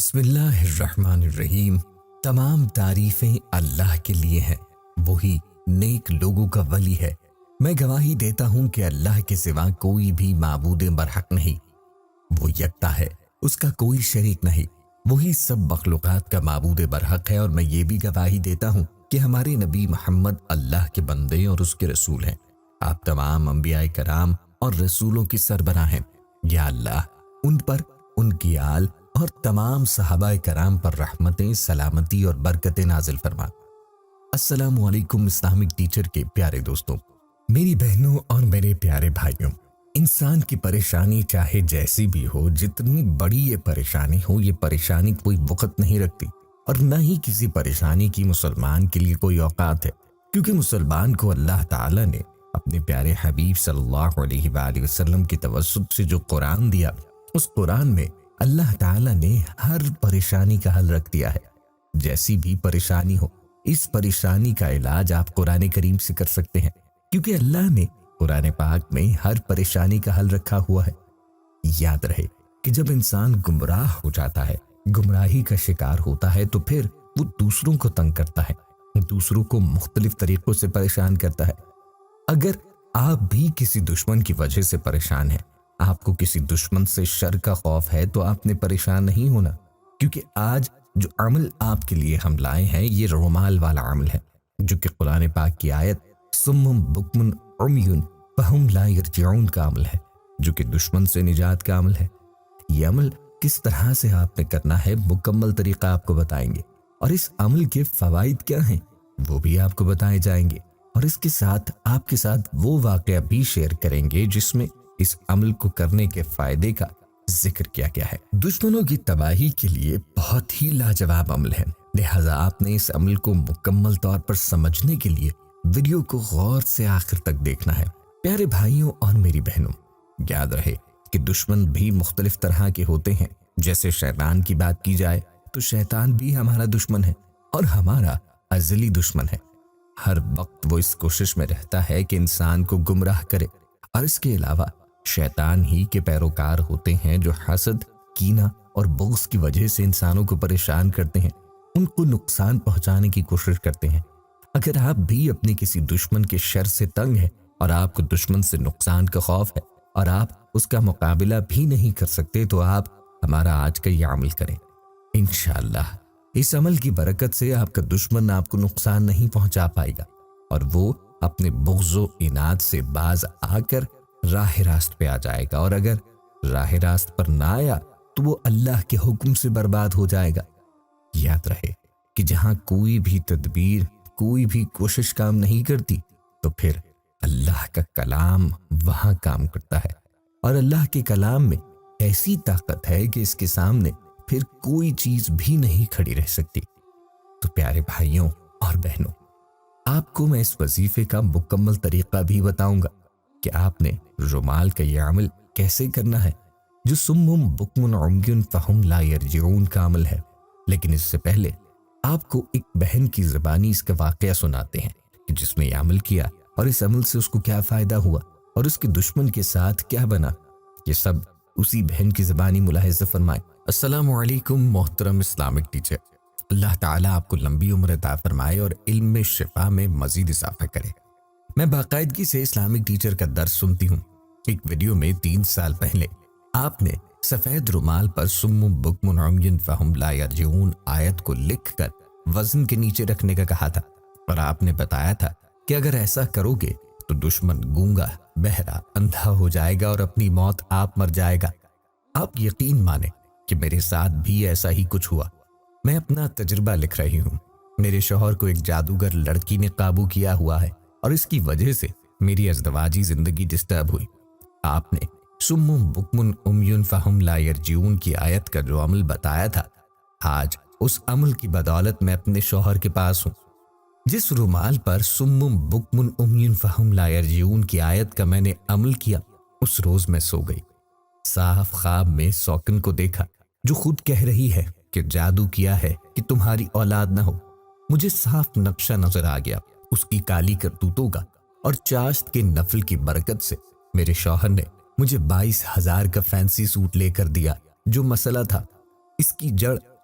بسم اللہ الرحمن الرحیم۔ تمام تعریفیں اللہ کے لیے ہیں، وہی نیک لوگوں کا ولی ہے۔ میں گواہی دیتا ہوں کہ اللہ کے سوا کوئی بھی معبود برحق نہیں، وہ یکتا ہے، اس کا کوئی شریک نہیں، وہی سب مخلوقات کا معبود برحق ہے۔ اور میں یہ بھی گواہی دیتا ہوں کہ ہمارے نبی محمد اللہ کے بندے اور اس کے رسول ہیں۔ آپ تمام انبیاء کرام اور رسولوں کی سربراہ ہیں۔ یا اللہ ان پر، ان کی آل اور تمام صحابہ کرام پر رحمتیں، سلامتی اور برکتیں نازل فرما۔ السلام علیکم اسلامک ٹیچر کے پیارے دوستوں، میری بہنوں اور میرے پیارے بھائیوں، انسان کی پریشانی چاہے جیسی بھی ہو، جتنی بڑی یہ پریشانی ہو، یہ پریشانی کوئی وقت نہیں رکھتی، اور نہ ہی کسی پریشانی کی مسلمان کے لیے کوئی اوقات ہے، کیونکہ مسلمان کو اللہ تعالیٰ نے اپنے پیارے حبیب صلی اللہ علیہ وآلہ وسلم کی توسط سے جو قرآن دیا، اس قرآن میں اللہ تعالیٰ نے ہر پریشانی کا حل رکھ دیا ہے۔ جیسی بھی پریشانی ہو، اس پریشانی کا علاج آپ قرآن کریم سے کر سکتے ہیں، کیونکہ اللہ نے قرآن پاک میں ہر پریشانی کا حل رکھا ہوا ہے۔ یاد رہے کہ جب انسان گمراہ ہو جاتا ہے، گمراہی کا شکار ہوتا ہے، تو پھر وہ دوسروں کو تنگ کرتا ہے، دوسروں کو مختلف طریقوں سے پریشان کرتا ہے۔ اگر آپ بھی کسی دشمن کی وجہ سے پریشان ہیں، آپ کو کسی دشمن سے شر کا خوف ہے، تو آپ نے پریشان نہیں ہونا، کیونکہ آج جو عمل آپ کے لیے ہم لائے ہیں، یہ رومال والا عمل ہے، جو کہ قرآن پاک کی آیت سم بکم عمی فہم لا یرجعون کا عمل ہے، جو کہ دشمن سے نجات کا عمل ہے۔ یہ عمل کس طرح سے آپ نے کرنا ہے، مکمل طریقہ آپ کو بتائیں گے، اور اس عمل کے فوائد کیا ہیں وہ بھی آپ کو بتائے جائیں گے، اور اس کے ساتھ آپ کے ساتھ وہ واقعہ بھی شیئر کریں گے جس میں اس عمل کو کرنے کے فائدے کا ذکر کیا گیا ہے۔ دشمنوں کی تباہی کے لیے بہت ہی لاجواب عمل ہے، لہٰذا آپ نے اس عمل کو مکمل طور پر سمجھنے کے لیے ویڈیو کو غور سے آخر تک دیکھنا ہے۔ پیارے بھائیوں اور میری بہنوں، یاد رہے کہ دشمن بھی مختلف طرح کے ہوتے ہیں۔ جیسے شیطان کی بات کی جائے تو شیطان بھی ہمارا دشمن ہے، اور ہمارا ازلی دشمن ہے۔ ہر وقت وہ اس کوشش میں رہتا ہے کہ انسان کو گمراہ کرے، اور اس کے علاوہ شیطان ہی کے پیروکار ہوتے ہیں جو حسد، کینہ اور بغض کی وجہ سے انسانوں کو پریشان کرتے ہیں، ان کو نقصان پہنچانے کی کوشش کرتے ہیں۔ اگر آپ بھی اپنے کسی دشمن کے شر سے تنگ ہیں، اور آپ کو دشمن سے نقصان کا خوف ہے، اور آپ اس کا مقابلہ بھی نہیں کر سکتے، تو آپ ہمارا آج کا یہ عمل کریں۔ انشاءاللہ اس عمل کی برکت سے آپ کا دشمن آپ کو نقصان نہیں پہنچا پائے گا، اور وہ اپنے بغض و عناد سے باز آ کر راہ راست پہ آ جائے گا، اور اگر راہ راست پر نہ آیا تو وہ اللہ کے حکم سے برباد ہو جائے گا۔ یاد رہے کہ جہاں کوئی بھی تدبیر، کوئی بھی کوشش کام نہیں کرتی، تو پھر اللہ کا کلام وہاں کام کرتا ہے، اور اللہ کے کلام میں ایسی طاقت ہے کہ اس کے سامنے پھر کوئی چیز بھی نہیں کھڑی رہ سکتی۔ تو پیارے بھائیوں اور بہنوں، آپ کو میں اس وظیفے کا مکمل طریقہ بھی بتاؤں گا کہ آپ نے رومال کا یہ عمل کیسے کرنا ہے، جو سم بکم عمی فہم لا یرجعون کا عمل ہے۔ لیکن اس سے پہلے آپ کو ایک بہن کی زبانی اس کا واقعہ سناتے ہیں کہ جس نے یہ عمل کیا، اور اس عمل سے اس کو کیا فائدہ ہوا، اور اس کے دشمن کے ساتھ کیا بنا۔ یہ سب اسی بہن کی زبانی ملاحظہ فرمائیں۔ السلام علیکم محترم اسلامک ٹیچر، اللہ تعالیٰ آپ کو لمبی عمر عطا فرمائے اور علم میں شفا میں مزید اضافہ کرے۔ میں باقاعدگی سے اسلامک ٹیچر کا درس سنتی ہوں۔ ایک ویڈیو میں 3 سال پہلے آپ نے سفید رومال پر سم بکم عمی فہم لا یرجعون آیت کو لکھ کر وزن کے نیچے رکھنے کا کہا تھا، اور آپ نے بتایا تھا کہ اگر ایسا کرو گے تو دشمن گونگا، بہرا، اندھا ہو جائے گا، اور اپنی موت آپ مر جائے گا۔ آپ یقین مانیں کہ میرے ساتھ بھی ایسا ہی کچھ ہوا۔ میں اپنا تجربہ لکھ رہی ہوں۔ میرے شوہر کو ایک جادوگر لڑکی نے قابو کیا ہوا ہے، اور اس کی وجہ سے میری ازدواجی زندگی ڈسٹرب ہوئی۔ آپ نے سم بکم عمی فہم لا یرجعون کی آیت کا جو عمل بتایا تھا، آج اس عمل کی بدولت میں اپنے شوہر کے پاس ہوں۔ جس رومال پر سم بکم عمی فہم لا یرجعون کی آیت کا میں نے عمل کیا، اس روز میں سو گئی۔ صاف خواب میں سوکن کو دیکھا، جو خود کہہ رہی ہے کہ جادو کیا ہے کہ تمہاری اولاد نہ ہو۔ مجھے صاف نقشہ نظر آ گیا اس کی کالی کرتوتوں کا، اور چاشت کے نفل کی برکت سے میرے شوہر نے مجھے 22,000 کا فینسی سوٹ لے کر دیا۔ جو مسئلہ تھا، اس کی جڑ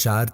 4